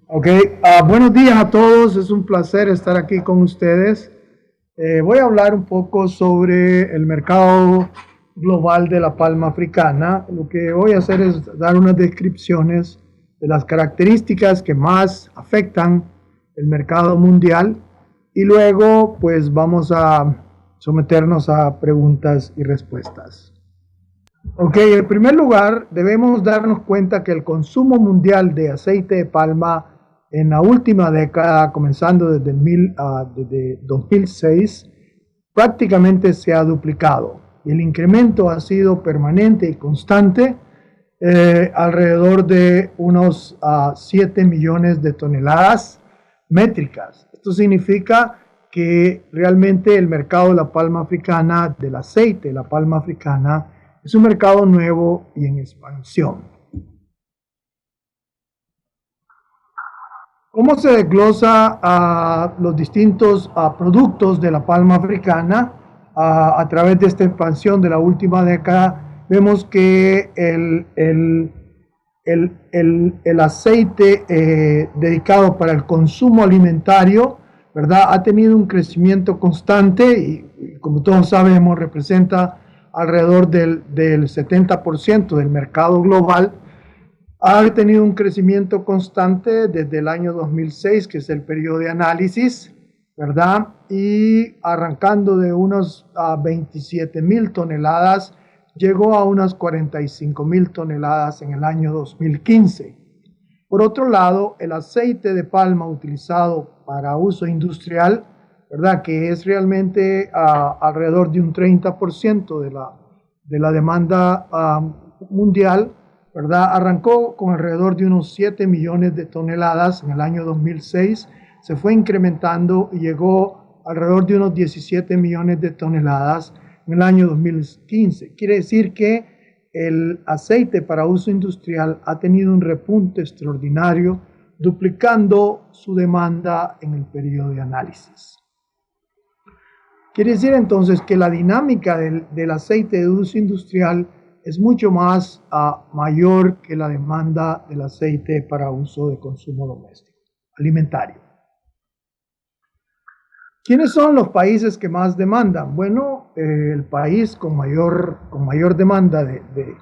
Ok, buenos días a todos, es un placer estar aquí con ustedes. Voy a hablar un poco sobre el mercado global de la palma africana. Lo que voy a hacer es dar unas descripciones de las características que más afectan el mercado mundial y luego pues vamos a someternos a preguntas y respuestas. Ok, en primer lugar, debemos darnos cuenta que el consumo mundial de aceite de palma en la última década, comenzando desde 2006, prácticamente se ha duplicado. Y el incremento ha sido permanente y constante, alrededor de unos 7 millones de toneladas métricas. Esto significa que realmente el mercado de la palma africana, del aceite de la palma africana, es un mercado nuevo y en expansión. ¿Cómo se desglosa los distintos productos de la palma africana a través de esta expansión de la última década? Vemos que el aceite dedicado para el consumo alimentario, ¿verdad? Ha tenido un crecimiento constante y como todos sabemos representa alrededor del 70% del mercado global. Ha tenido un crecimiento constante desde el año 2006, que es el periodo de análisis, ¿verdad? Y arrancando de unos 27.000 toneladas, llegó a unas 45.000 toneladas en el año 2015. Por otro lado, el aceite de palma utilizado para uso industrial, ¿verdad? Que es realmente alrededor de un 30% de la demanda mundial, ¿verdad? Arrancó con alrededor de unos 7 millones de toneladas en el año 2006, se fue incrementando y llegó alrededor de unos 17 millones de toneladas en el año 2015. Quiere decir que el aceite para uso industrial ha tenido un repunte extraordinario, duplicando su demanda en el periodo de análisis. Quiere decir entonces que la dinámica del aceite de uso industrial es mucho más mayor que la demanda del aceite para uso de consumo doméstico, alimentario. ¿Quiénes son los países que más demandan? Bueno, el país con mayor demanda de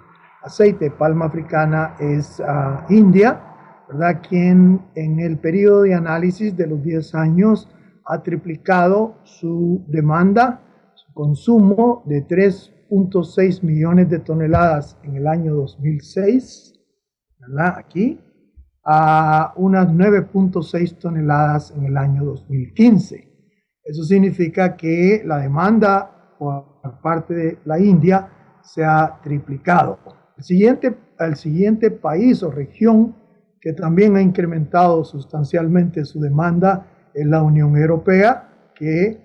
aceite de palma africana es India, ¿verdad? Quien en el periodo de análisis de los 10 años ha triplicado su demanda, su consumo de 3.6 millones de toneladas en el año 2006, ¿verdad? Aquí, a unas 9.6 toneladas en el año 2015. Eso significa que la demanda por parte de la India se ha triplicado. El siguiente país o región que también ha incrementado sustancialmente su demanda es la Unión Europea, que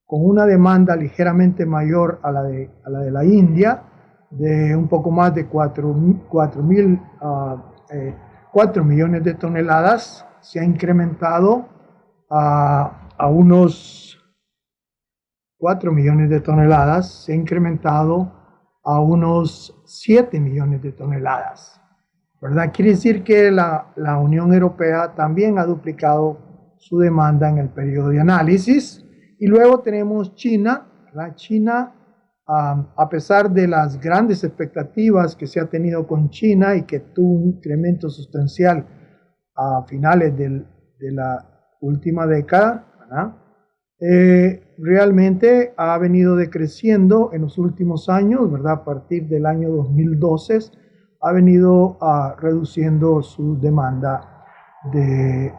con una demanda ligeramente mayor a la de la India, de un poco más de 4 millones de toneladas, se ha incrementado a unos 4 millones de toneladas, se ha incrementado a unos 7 millones de toneladas, ¿verdad? Quiere decir que la Unión Europea también ha duplicado su demanda en el periodo de análisis. Y luego tenemos China, ¿verdad? China, a pesar de las grandes expectativas que se ha tenido con China y que tuvo un incremento sustancial a finales de la última década, ¿verdad? Realmente ha venido decreciendo en los últimos años, ¿verdad? A partir del año 2012 ha venido reduciendo su demanda de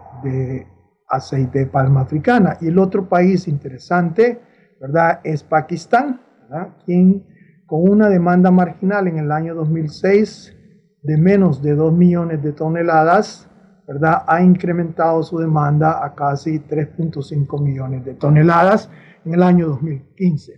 aceite de palma africana. Y el otro país interesante, ¿verdad? Es Pakistán, ¿verdad? Quien con una demanda marginal en el año 2006 de menos de 2 millones de toneladas, ¿verdad? Ha incrementado su demanda a casi 3.5 millones de toneladas en el año 2015.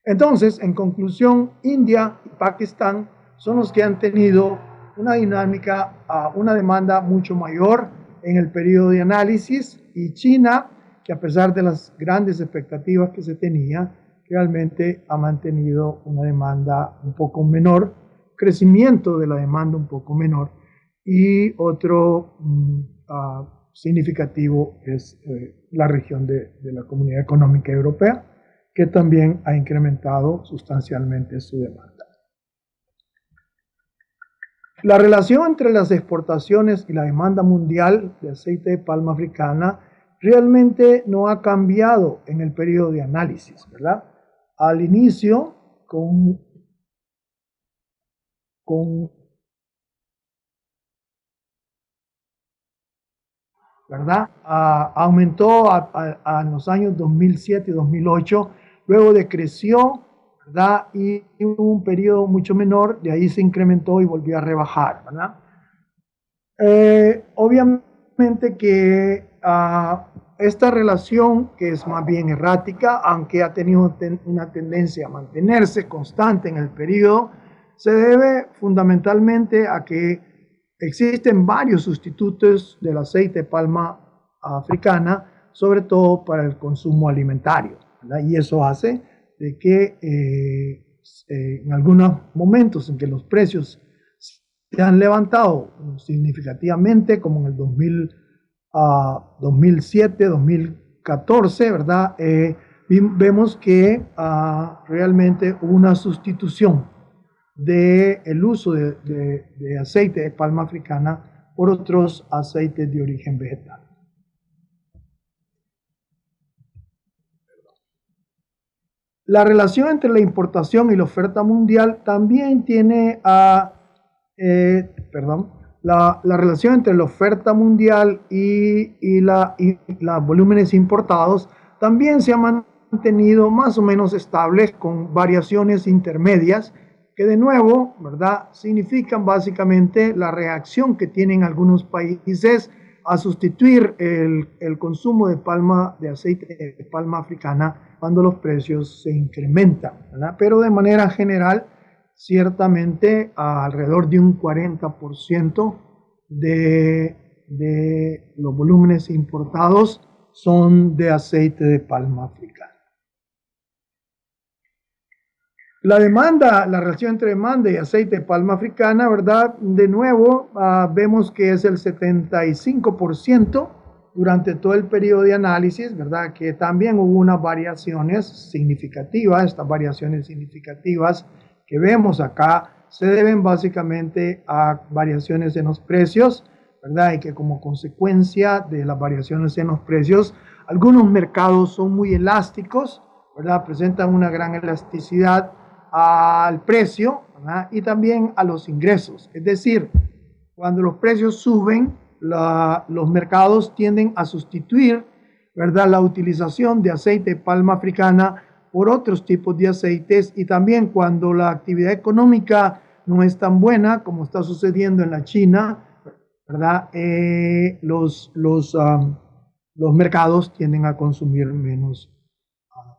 Entonces, en conclusión, India y Pakistán son los que han tenido una dinámica, una demanda mucho mayor en el periodo de análisis, y China, que a pesar de las grandes expectativas que se tenía, realmente ha mantenido una demanda un poco menor, crecimiento de la demanda un poco menor, y otro significativo es la región de la Comunidad Económica Europea, que también ha incrementado sustancialmente su demanda. La relación entre las exportaciones y la demanda mundial de aceite de palma africana realmente no ha cambiado en el periodo de análisis, ¿verdad? Al inicio, ¿verdad? Aumentó en los años 2007 y 2008, luego decreció, ¿verdad? Y hubo un periodo mucho menor, de ahí se incrementó y volvió a rebajar, ¿verdad? Obviamente que esta relación, que es más bien errática, aunque ha tenido una tendencia a mantenerse constante en el periodo, se debe fundamentalmente a que existen varios sustitutos del aceite de palma africana, sobre todo para el consumo alimentario, ¿verdad? Y eso hace de que en algunos momentos en que los precios se han levantado significativamente, como en el 2007, 2014, ¿verdad? Vemos que realmente hubo una sustitución del uso de aceite de palma africana por otros aceites de origen vegetal. La relación entre la importación y la oferta mundial también tiene la relación entre la oferta mundial y los volúmenes importados también se ha mantenido más o menos estable, con variaciones intermedias que de nuevo, ¿verdad?, significan básicamente la reacción que tienen algunos países a sustituir el consumo de aceite de palma africana cuando los precios se incrementan, ¿verdad? Pero de manera general, ciertamente alrededor de un 40% de los volúmenes importados son de aceite de palma africana. La demanda, la relación entre demanda y aceite de palma africana, ¿verdad? De nuevo, vemos que es el 75% durante todo el periodo de análisis, ¿verdad? Que también hubo unas variaciones significativas. Estas variaciones significativas que vemos acá se deben básicamente a variaciones en los precios, ¿verdad? Y que como consecuencia de las variaciones en los precios, algunos mercados son muy elásticos, ¿verdad? Presentan una gran elasticidad al precio, ¿verdad?, y también a los ingresos. Es decir, cuando los precios suben, los mercados tienden a sustituir, ¿verdad?, la utilización de aceite de palma africana por otros tipos de aceites, y también cuando la actividad económica no es tan buena como está sucediendo en la China, ¿verdad?, los mercados tienden a consumir menos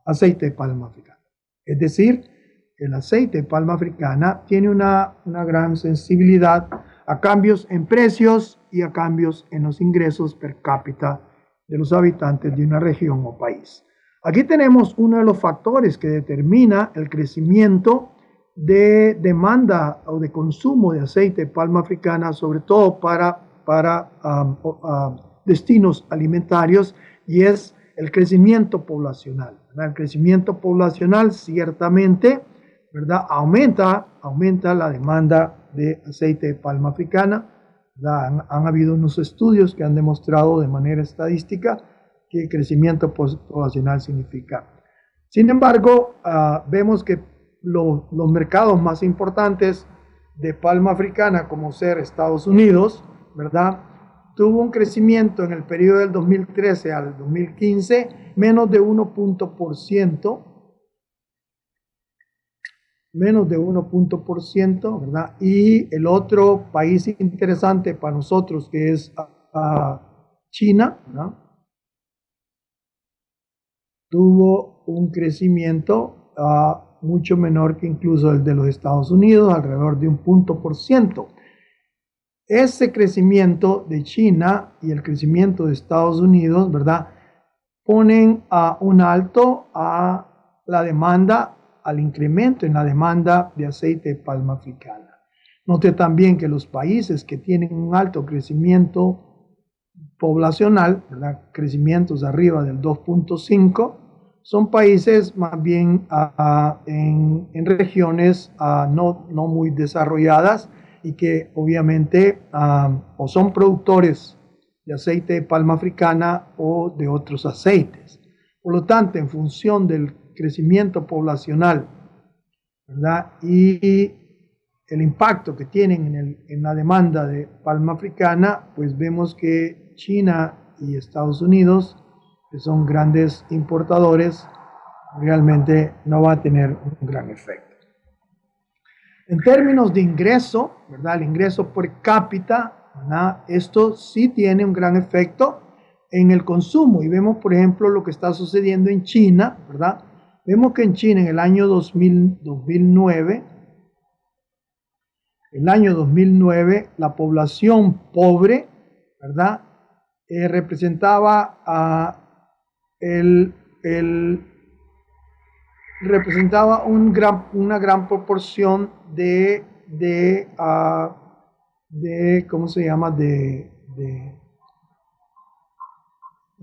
aceite de palma africana. Es decir, el aceite de palma africana tiene una gran sensibilidad a cambios en precios y a cambios en los ingresos per cápita de los habitantes de una región o país. Aquí tenemos uno de los factores que determina el crecimiento de demanda o de consumo de aceite de palma africana, sobre todo para destinos alimentarios, y es el crecimiento poblacional, ¿verdad? El crecimiento poblacional ciertamente, ¿verdad?, aumenta la demanda de aceite de palma africana. Han habido unos estudios que han demostrado de manera estadística que el crecimiento poblacional significa. Sin embargo, vemos que los mercados más importantes de palma africana, como ser Estados Unidos, ¿verdad?, tuvo un crecimiento en el periodo del 2013 al 2015 menos de 1%, ¿verdad? Y el otro país interesante para nosotros, que es China, ¿verdad?, tuvo un crecimiento mucho menor que incluso el de los Estados Unidos, alrededor de 1%. Ese crecimiento de China y el crecimiento de Estados Unidos, ¿verdad?, ponen un alto a la demanda, al incremento en la demanda de aceite de palma africana. Note también que los países que tienen un alto crecimiento poblacional, ¿verdad? Crecimientos arriba del 2.5, son países más bien en regiones no muy desarrolladas y que obviamente o son productores de aceite de palma africana o de otros aceites. Por lo tanto, en función del crecimiento poblacional, ¿verdad? Y el impacto que tienen en la demanda de palma africana, pues vemos que China y Estados Unidos, que son grandes importadores, realmente no va a tener un gran efecto. En términos de ingreso, ¿verdad? El ingreso per cápita, ¿verdad? Esto sí tiene un gran efecto en el consumo. Y vemos, por ejemplo, lo que está sucediendo en China, ¿verdad? Vemos que en China en el año 2009, la población pobre, ¿verdad? Representaba una gran proporción ¿cómo se llama?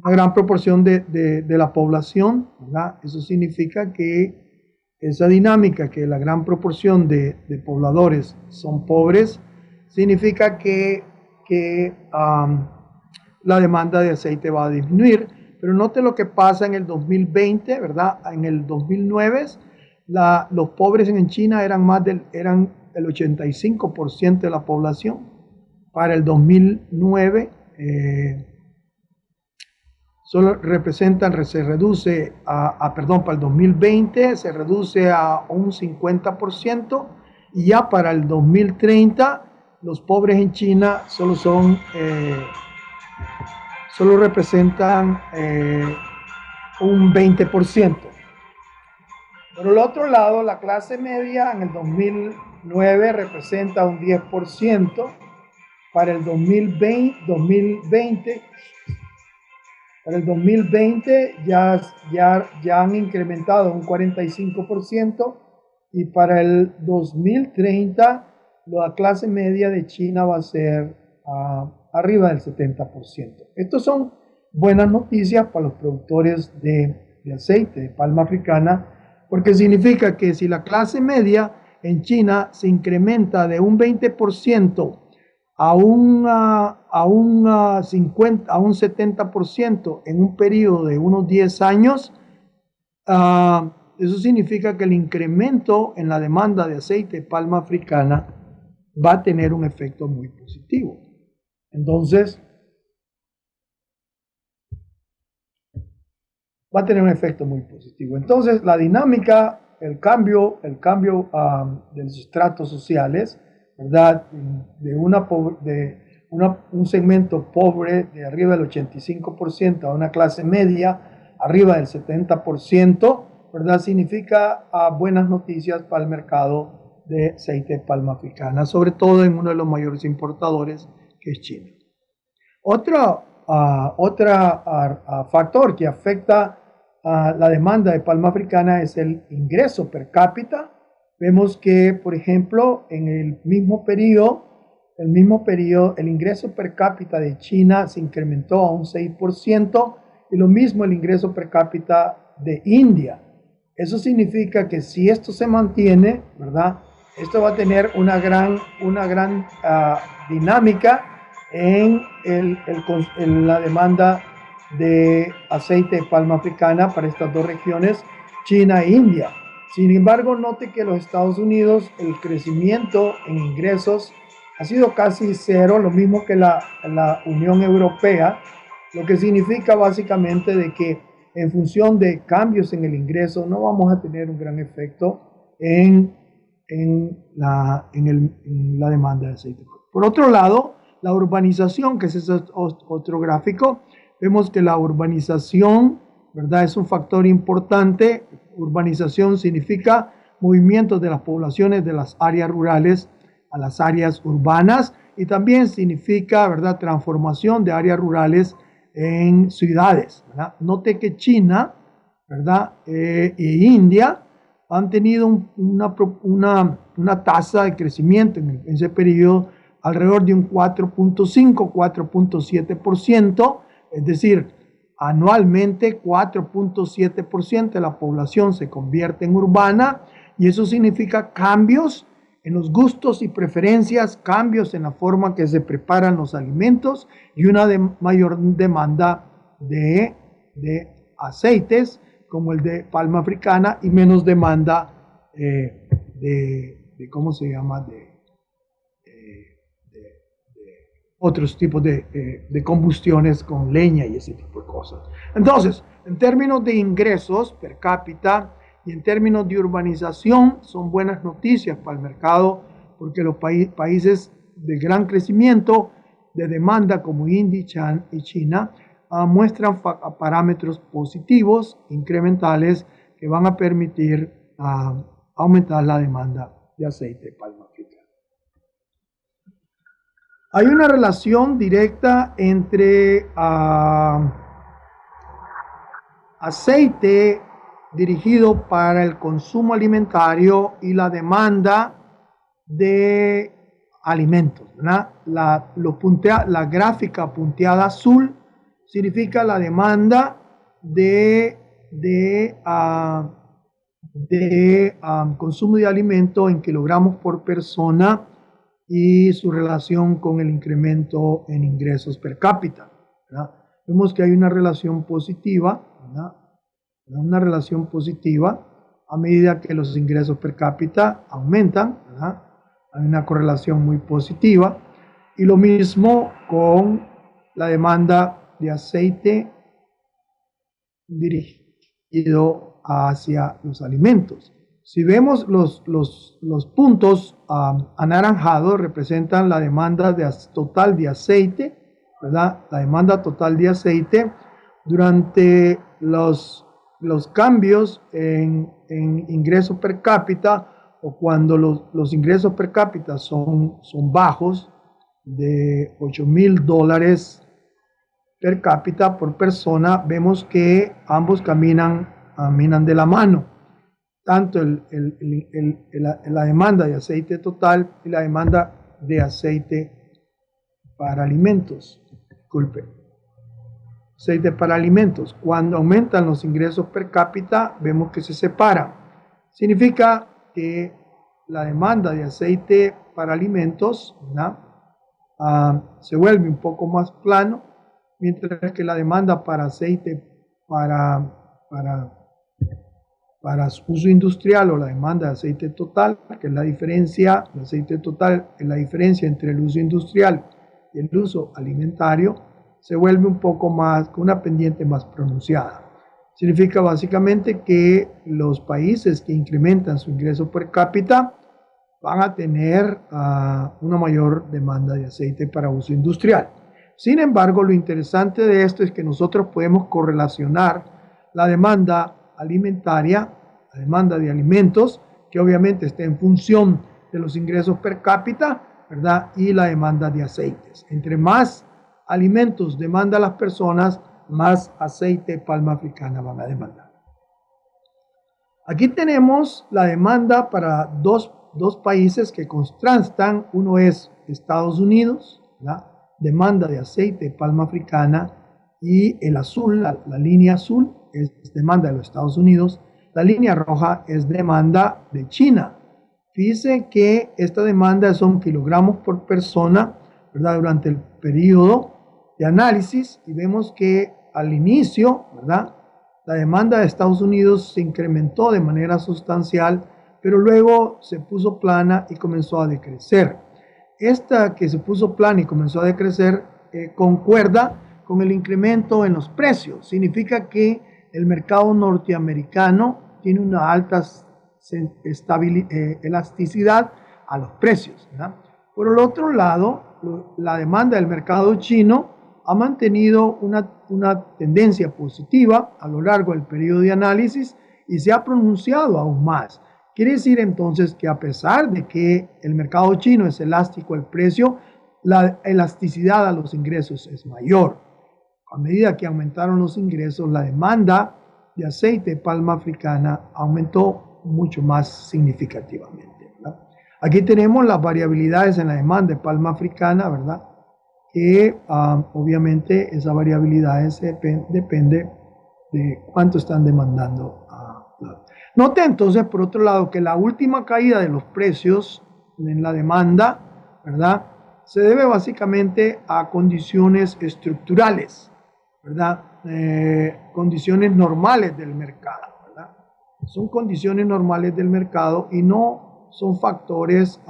Una gran proporción de la población, ¿verdad? Eso significa que esa dinámica, que la gran proporción de pobladores son pobres, significa que la demanda de aceite va a disminuir. Pero note lo que pasa en el 2020, ¿verdad? En el 2009, los pobres en China eran el 85% de la población. Para el 2009, para el 2020 se reduce a un 50%, y ya para el 2030 los pobres en China solo representan un 20%. Por el otro lado, la clase media en el 2009 representa un 10%. Para el 2020 ya han incrementado un 45%, y para el 2030 la clase media de China va a ser arriba del 70%. Estas son buenas noticias para los productores de aceite de palma africana, porque significa que si la clase media en China se incrementa de un 20% a un 70% en un periodo de unos 10 años, eso significa que el incremento en la demanda de aceite de palma africana va a tener un efecto muy positivo. Entonces, va a tener un efecto muy positivo. Entonces, la dinámica, el cambio de los estratos sociales, ¿verdad? De un segmento pobre de arriba del 85% a una clase media arriba del 70%, ¿verdad? Significa buenas noticias para el mercado de aceite de palma africana, sobre todo en uno de los mayores importadores, que es China. Otro factor que afecta la demanda de palma africana es el ingreso per cápita. Vemos que, por ejemplo, en el mismo periodo, el ingreso per cápita de China se incrementó a un 6%, y lo mismo el ingreso per cápita de India. Eso significa que si esto se mantiene, ¿verdad? Esto va a tener una gran dinámica en la demanda de aceite de palma africana para estas dos regiones, China e India. Sin embargo, note que los Estados Unidos, el crecimiento en ingresos ha sido casi cero, lo mismo que la Unión Europea, lo que significa básicamente de que en función de cambios en el ingreso no vamos a tener un gran efecto en la demanda de aceite. Por otro lado, la urbanización, que es otro gráfico, vemos que la urbanización, ¿verdad?, es un factor importante. Urbanización significa movimiento de las poblaciones de las áreas rurales a las áreas urbanas, y también significa, ¿verdad?, transformación de áreas rurales en ciudades, ¿verdad? Note que China, ¿verdad?, e India han tenido una tasa de crecimiento en ese periodo alrededor de un 4.5, 4.7%, es decir, anualmente 4.7% de la población se convierte en urbana, y eso significa cambios en los gustos y preferencias, cambios en la forma que se preparan los alimentos y una mayor demanda de aceites como el de palma africana y menos demanda ¿cómo se llama? Otros tipos de combustiones con leña y ese tipo de cosas. Entonces, en términos de ingresos per cápita y en términos de urbanización, son buenas noticias para el mercado, porque los países de gran crecimiento de demanda como India y China muestran parámetros positivos, incrementales, que van a permitir aumentar la demanda de aceite de palma africana. Hay una relación directa entre aceite dirigido para el consumo alimentario y la demanda de alimentos, ¿verdad? La gráfica punteada azul significa la demanda de consumo de alimento en kilogramos por persona y su relación con el incremento en ingresos per cápita, ¿verdad? Vemos que hay una relación positiva, ¿verdad? Una relación positiva a medida que los ingresos per cápita aumentan, ¿verdad? Hay una correlación muy positiva, y lo mismo con la demanda de aceite dirigido hacia los alimentos. Si vemos los puntos anaranjados, representan la demanda total de aceite, ¿verdad? La demanda total de aceite durante los cambios en ingresos per cápita, o cuando los ingresos per cápita son bajos, de $8,000 per cápita por persona, vemos que ambos caminan de la mano, tanto la demanda de aceite total y la demanda de aceite para alimentos. Disculpe. Aceite para alimentos. Cuando aumentan los ingresos per cápita, vemos que se separan. Significa que la demanda de aceite para alimentos, ¿no? Se vuelve un poco más plano, mientras que la demanda para aceite para uso industrial, o la demanda de aceite total, que es la diferencia, el aceite total es la diferencia entre el uso industrial y el uso alimentario, se vuelve un poco más, con una pendiente más pronunciada. Significa básicamente que los países que incrementan su ingreso per cápita van a tener una mayor demanda de aceite para uso industrial. Sin embargo, lo interesante de esto es que nosotros podemos correlacionar la demanda alimentaria, la demanda de alimentos, que obviamente está en función de los ingresos per cápita, ¿verdad? Y la demanda de aceites. Entre más alimentos demanda las personas, más aceite de palma africana van a demandar. Aquí tenemos la demanda para dos países que contrastan. Uno es Estados Unidos, ¿verdad? Demanda de aceite de palma africana, y el azul, la línea azul, es demanda de los Estados Unidos. La línea roja es demanda de China. Fíjense que esta demanda son kilogramos por persona, ¿verdad? Durante el periodo de análisis, y vemos que al inicio, ¿verdad?, la demanda de Estados Unidos se incrementó de manera sustancial, pero luego se puso plana y comenzó a decrecer. Esta que se puso plana y comenzó a decrecer concuerda con el incremento en los precios. Significa que el mercado norteamericano tiene una alta elasticidad a los precios, ¿verdad? Por el otro lado, la demanda del mercado chino ha mantenido una tendencia positiva a lo largo del periodo de análisis y se ha pronunciado aún más. Quiere decir entonces que, a pesar de que el mercado chino es elástico al precio, la elasticidad a los ingresos es mayor. A medida que aumentaron los ingresos, la demanda de aceite de palma africana aumentó mucho más significativamente, ¿verdad? Aquí tenemos las variabilidades en la demanda de palma africana, ¿verdad? Que obviamente esa variabilidad depende de cuánto están demandando. Note entonces, por otro lado, que la última caída de los precios en la demanda, ¿verdad?, se debe básicamente a condiciones estructurales, ¿verdad? Condiciones normales del mercado, ¿verdad? Son condiciones normales del mercado y no son factores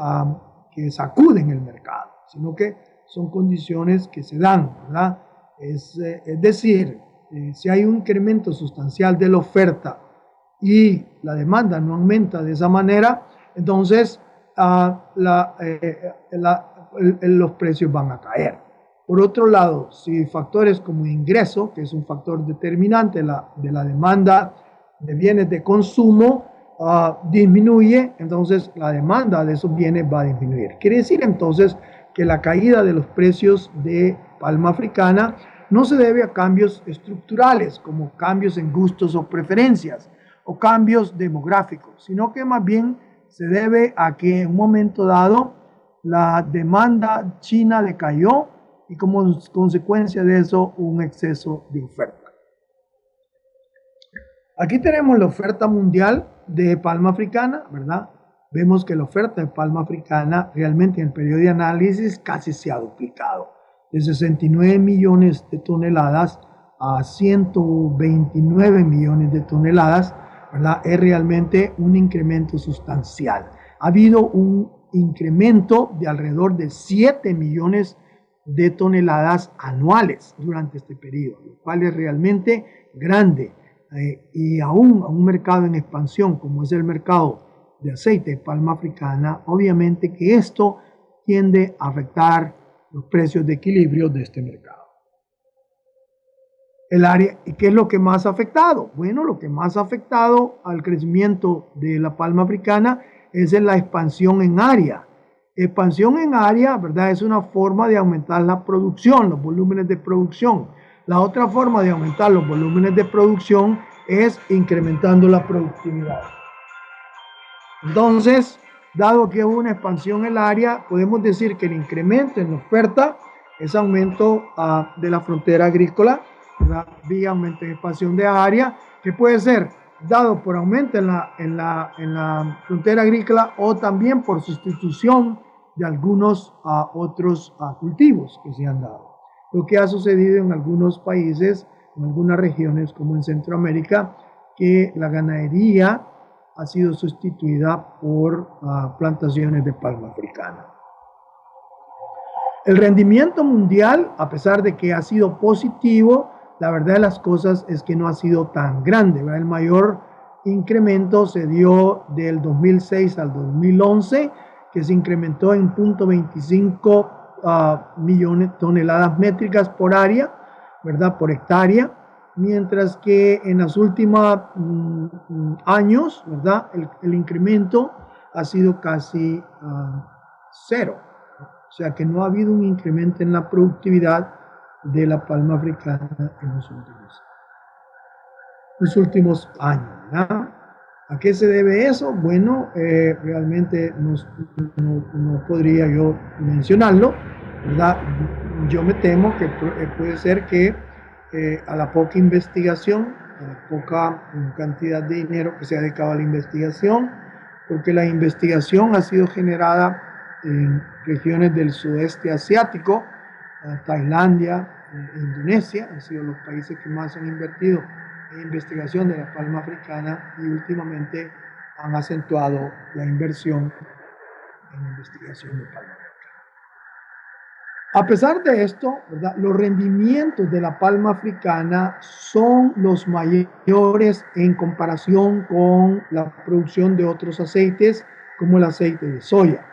que sacuden el mercado, sino que son condiciones que se dan, ¿verdad? Es decir, si hay un incremento sustancial de la oferta y la demanda no aumenta de esa manera, entonces los precios van a caer. Por otro lado, si factores como ingreso, que es un factor determinante de la demanda de bienes de consumo, disminuye, entonces la demanda de esos bienes va a disminuir. Quiere decir entonces que la caída de los precios de palma africana no se debe a cambios estructurales, como cambios en gustos o preferencias, o cambios demográficos, sino que más bien se debe a que en un momento dado la demanda china decayó y como consecuencia de eso un exceso de oferta. Aquí tenemos la oferta mundial de palma africana, ¿verdad? Vemos que la oferta de palma africana realmente en el periodo de análisis casi se ha duplicado, de 69 millones de toneladas a 129 millones de toneladas, ¿verdad? Es realmente un incremento sustancial. Ha habido un incremento de alrededor de 7 millones de toneladas anuales durante este periodo, lo cual es realmente grande. Y aún a un mercado en expansión como es el mercado de aceite de palma africana, obviamente que esto tiende a afectar los precios de equilibrio de este mercado. ¿Y qué es lo que más ha afectado? Bueno, lo que más ha afectado al crecimiento de la palma africana es la expansión en área. Expansión en área, ¿verdad? Es una forma de aumentar la producción, los volúmenes de producción. La otra forma de aumentar los volúmenes de producción es incrementando la productividad. Entonces, dado que hubo una expansión en el área, podemos decir que el incremento en la oferta es aumento de la frontera agrícola, ¿verdad? Vía aumento en expansión de área, que puede ser dado por aumento en la frontera agrícola o también por sustitución de algunos otros cultivos que se han dado. Lo que ha sucedido en algunos países, en algunas regiones como en Centroamérica, que la ganadería ha sido sustituida por plantaciones de palma africana. El rendimiento mundial, a pesar de que ha sido positivo, la verdad de las cosas es que no ha sido tan grande, ¿verdad? El mayor incremento se dio del 2006 al 2011, que se incrementó en 0.25 millones de toneladas métricas por área, ¿verdad? Por hectárea, mientras que en los últimos años, ¿verdad? El incremento ha sido casi cero. O sea que no ha habido un incremento en la productividad de la palma africana en los últimos años, ¿verdad? ¿A qué se debe eso? Bueno, realmente no podría yo mencionarlo, ¿verdad? Yo me temo que puede ser que a la poca investigación, a la poca cantidad de dinero que se ha dedicado a la investigación, porque la investigación ha sido generada en regiones del sudeste asiático, Tailandia, Indonesia, han sido los países que más han invertido en investigación de la palma africana y últimamente han acentuado la inversión en investigación de palma africana. A pesar de esto, ¿verdad? Los rendimientos de la palma africana son los mayores en comparación con la producción de otros aceites como el aceite de soya.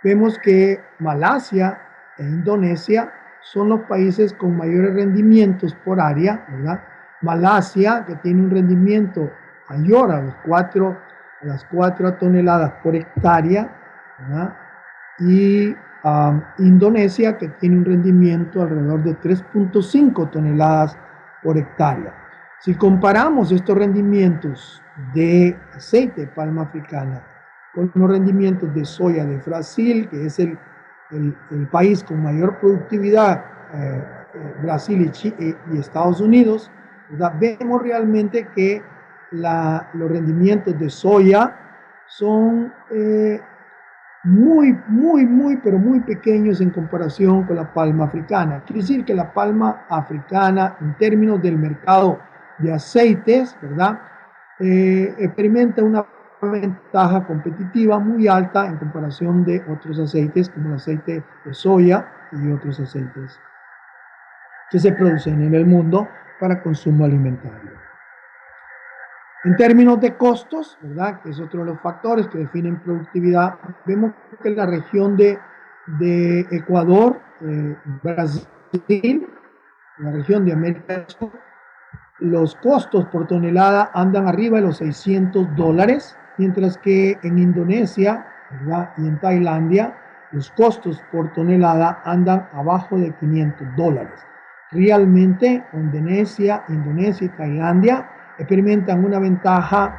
Vemos que Malasia e Indonesia son los países con mayores rendimientos por área, ¿verdad? Malasia, que tiene un rendimiento mayor a las 4 toneladas por hectárea, ¿verdad? Y Indonesia, que tiene un rendimiento alrededor de 3.5 toneladas por hectárea. Si comparamos estos rendimientos de aceite de palma africana con los rendimientos de soya de Brasil, que es el país con mayor productividad, Brasil y Estados Unidos, ¿verdad? Vemos realmente que los rendimientos de soya son pero muy pequeños en comparación con la palma africana. Quiere decir que la palma africana, en términos del mercado de aceites, ¿verdad? Experimenta una ventaja competitiva muy alta en comparación de otros aceites, como el aceite de soya y otros aceites que se producen en el mundo para consumo alimentario. En términos de costos, ¿verdad?, que es otro de los factores que definen productividad, vemos que la región de Ecuador, Brasil, la región de América del Sur, los costos por tonelada andan arriba de los $600, mientras que en Indonesia, ¿verdad?, y en Tailandia, los costos por tonelada andan abajo de $500. Realmente, Indonesia y Tailandia experimentan una ventaja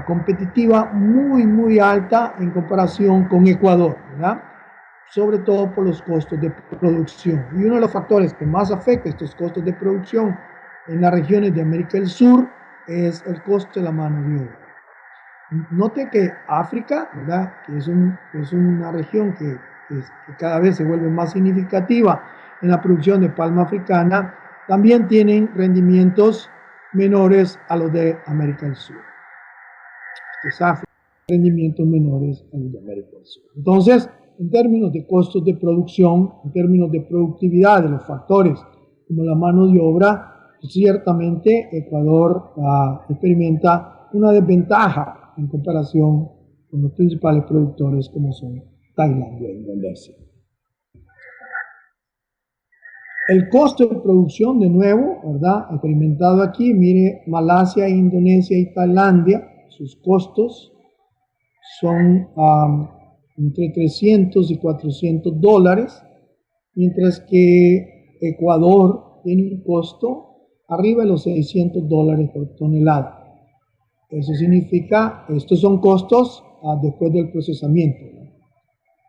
competitiva muy alta en comparación con Ecuador, ¿verdad?, sobre todo por los costos de producción. Y uno de los factores que más afecta estos costos de producción en las regiones de América del Sur es el costo de la mano de obra. Note que África, ¿verdad?, que es una región que cada vez se vuelve más significativa en la producción de palma africana, también tienen rendimientos menores a los de América del Sur. Es África, rendimientos menores a los de América del Sur. Entonces, en términos de costos de producción, en términos de productividad de los factores como la mano de obra, ciertamente Ecuador experimenta una desventaja en comparación con los principales productores como son Tailandia e Indonesia. El costo de producción, de nuevo, ¿verdad?, experimentado aquí, mire, Malasia, Indonesia y Tailandia, sus costos son entre $300 y $400, mientras que Ecuador tiene un costo arriba de los $600 por tonelada. Eso significa, estos son costos después del procesamiento, ¿no?,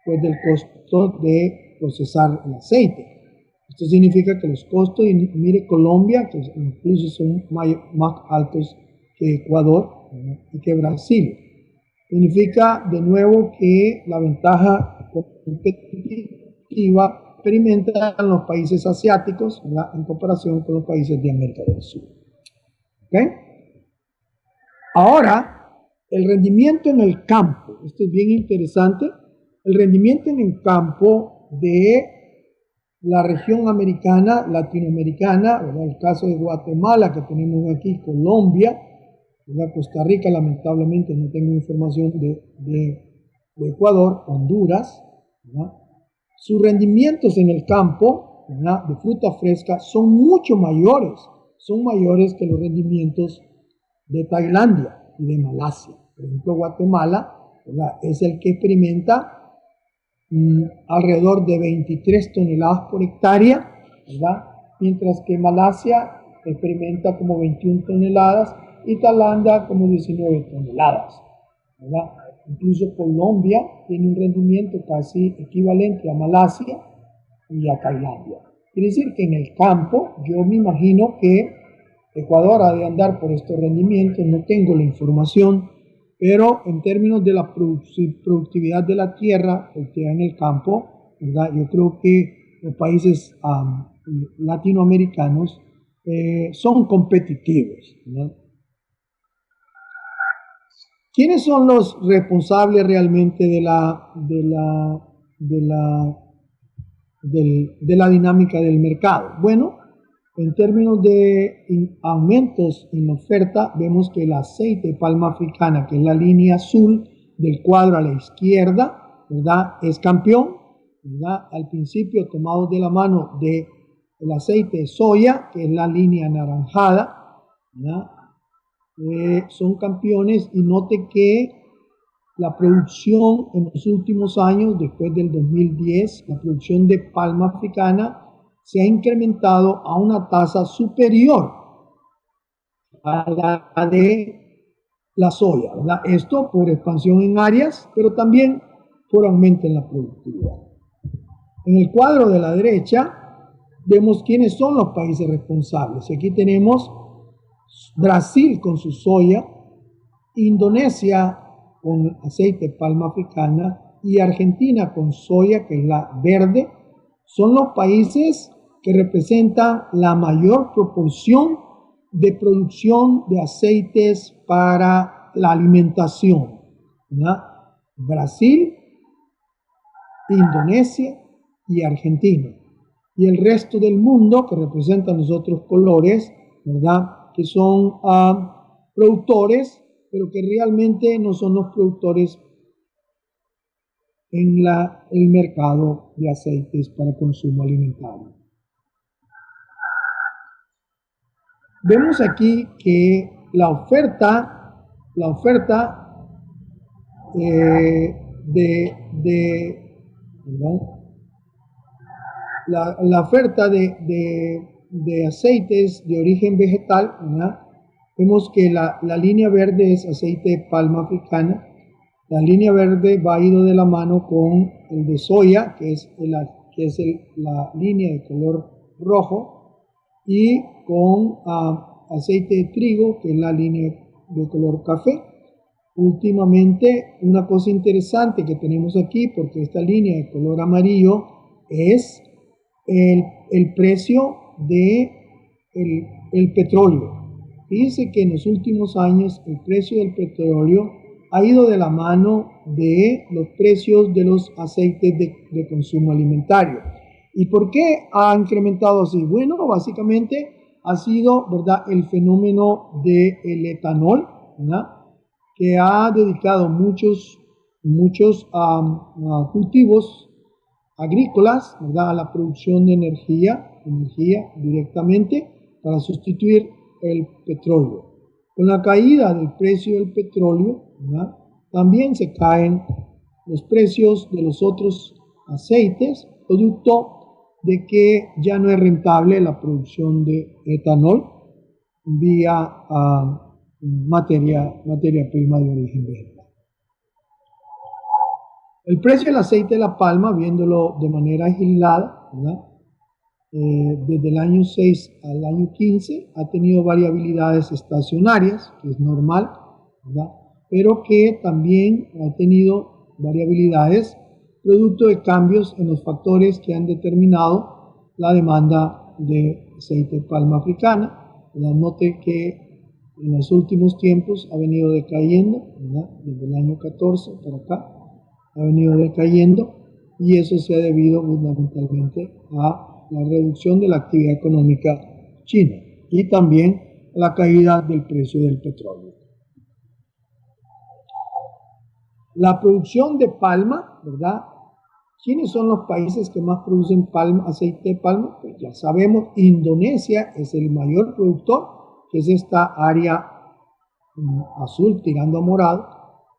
después del costo de procesar el aceite. Esto significa que los costos, y mire Colombia, que incluso son más altos que Ecuador, ¿no?, y que Brasil. Significa de nuevo que la ventaja competitiva experimentan los países asiáticos, ¿verdad?, en comparación con los países de América del Sur. ¿Okay? Ahora, el rendimiento en el campo. Esto es bien interesante. El rendimiento en el campo de la región americana, latinoamericana, ¿verdad?, el caso de Guatemala que tenemos aquí, Colombia, ¿verdad?, Costa Rica, lamentablemente no tengo información de Ecuador, Honduras, ¿verdad?, sus rendimientos en el campo, ¿verdad?, de fruta fresca son mucho mayores, son mayores que los rendimientos de Tailandia y de Malasia. Por ejemplo, Guatemala, ¿verdad?, es el que experimenta alrededor de 23 toneladas por hectárea, ¿verdad?, mientras que Malasia experimenta como 21 toneladas y Tailandia como 19 toneladas, ¿verdad? Incluso Colombia tiene un rendimiento casi equivalente a Malasia y a Tailandia. Quiere decir que en el campo, yo me imagino que Ecuador ha de andar por estos rendimientos, no tengo la información, pero en términos de la productividad de la tierra que en el campo, ¿verdad?, yo creo que los países latinoamericanos son competitivos, ¿no? ¿Quiénes son los responsables realmente de la dinámica del mercado? Bueno, en términos de aumentos en la oferta, vemos que el aceite de palma africana, que es la línea azul del cuadro a la izquierda, ¿verdad?, es campeón, ¿verdad?, al principio tomado de la mano del aceite de soya, que es la línea anaranjada, ¿verdad?, son campeones. Y note que la producción en los últimos años, después del 2010, la producción de palma africana se ha incrementado a una tasa superior a la de la soya, ¿verdad? Esto por expansión en áreas, pero también por aumento en la productividad. En el cuadro de la derecha vemos quiénes son los países responsables. Aquí tenemos Brasil con su soya, Indonesia con aceite de palma africana y Argentina con soya, que es la verde. Son los países que representan la mayor proporción de producción de aceites para la alimentación, ¿verdad? Brasil, Indonesia y Argentina. Y el resto del mundo, que representan los otros colores, ¿verdad? Que son productores, pero que realmente no son los productores en el mercado de aceites para consumo alimentario. Vemos aquí que la oferta la oferta de aceites de origen vegetal, ¿verdad? Vemos que la línea verde es aceite de palma africana. La línea verde va ido de la mano con el de soya, que es la línea de color rojo, y con aceite de trigo, que es la línea de color café. Últimamente, una cosa interesante que tenemos aquí, porque esta línea de color amarillo es el precio de el petróleo. Fíjense que en los últimos años el precio del petróleo ha ido de la mano de los precios de los aceites de consumo alimentario. ¿Y por qué ha incrementado así? Bueno, básicamente ha sido, ¿verdad?, el fenómeno del etanol, ¿verdad?, que ha dedicado muchos cultivos agrícolas, ¿verdad?, a la producción de energía directamente para sustituir el petróleo. Con la caída del precio del petróleo, ¿verdad?, también se caen los precios de los otros aceites, producto de que ya no es rentable la producción de etanol vía materia prima de origen vegetal. El precio del aceite de la palma, viéndolo de manera aislada, ¿verdad?, desde el año 6 al año 15 ha tenido variabilidades estacionarias, que es normal, ¿verdad?, pero que también ha tenido variabilidades producto de cambios en los factores que han determinado la demanda de aceite de palma africana. Note que en los últimos tiempos ha venido decayendo, ¿verdad?, desde el año 14 para acá ha venido decayendo, y eso se ha debido fundamentalmente a la reducción de la actividad económica china y también la caída del precio del petróleo. La producción de palma, ¿verdad? ¿Quiénes son los países que más producen aceite de palma? Pues ya sabemos, Indonesia es el mayor productor, que es esta área azul tirando a morado.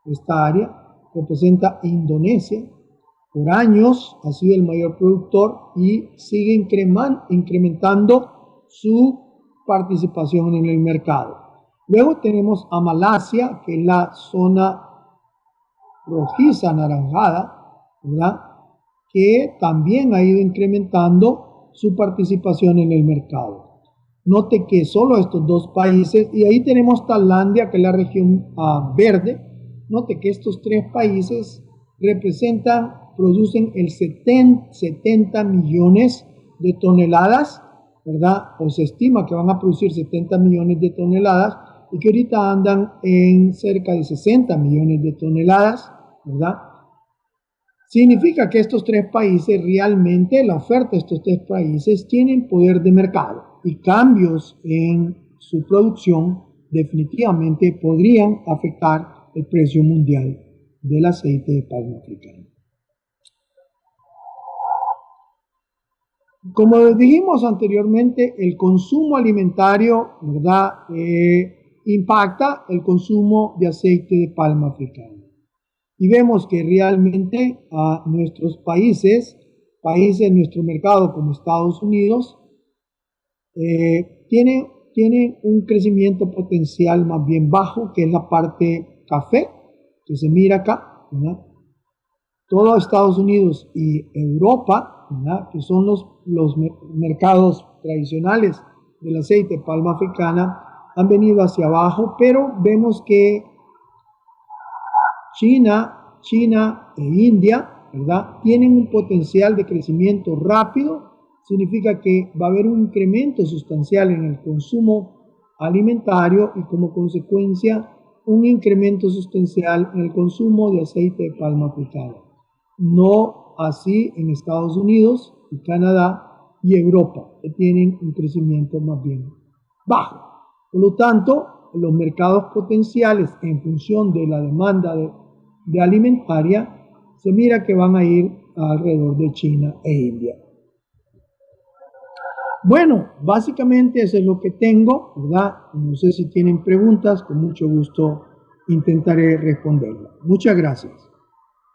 Esta área representa Indonesia. Por años ha sido el mayor productor y sigue incrementando su participación en el mercado. Luego tenemos a Malasia, que es la zona rojiza anaranjada, ¿verdad?, que también ha ido incrementando su participación en el mercado. Note que solo estos dos países, y ahí tenemos Tailandia, que es la región verde. Note que estos tres países producen el 70 millones de toneladas, ¿verdad? O se estima que van a producir 70 millones de toneladas y que ahorita andan en cerca de 60 millones de toneladas, ¿verdad? Significa que estos tres países realmente, la oferta de estos tres países tienen poder de mercado, y cambios en su producción definitivamente podrían afectar el precio mundial del aceite de palma africano. Como dijimos anteriormente, el consumo alimentario, ¿verdad?, impacta el consumo de aceite de palma africano. Y vemos que realmente a nuestros países de nuestro mercado como Estados Unidos, tienen tienen un crecimiento potencial más bien bajo, que es la parte café, que se mira acá, ¿verdad? Todo Estados Unidos y Europa, ¿verdad?, que son los mercados tradicionales del aceite de palma africana, han venido hacia abajo, pero vemos que China e India, ¿verdad?, tienen un potencial de crecimiento rápido. Significa que va a haber un incremento sustancial en el consumo alimentario y como consecuencia un incremento sustancial en el consumo de aceite de palma africana. No así en Estados Unidos y Canadá y Europa, que tienen un crecimiento más bien bajo. Por lo tanto, los mercados potenciales en función de la demanda de alimentaria se mira que van a ir alrededor de China e India. Bueno, básicamente eso es lo que tengo, ¿verdad? No sé si tienen preguntas, con mucho gusto intentaré responderlas. Muchas gracias.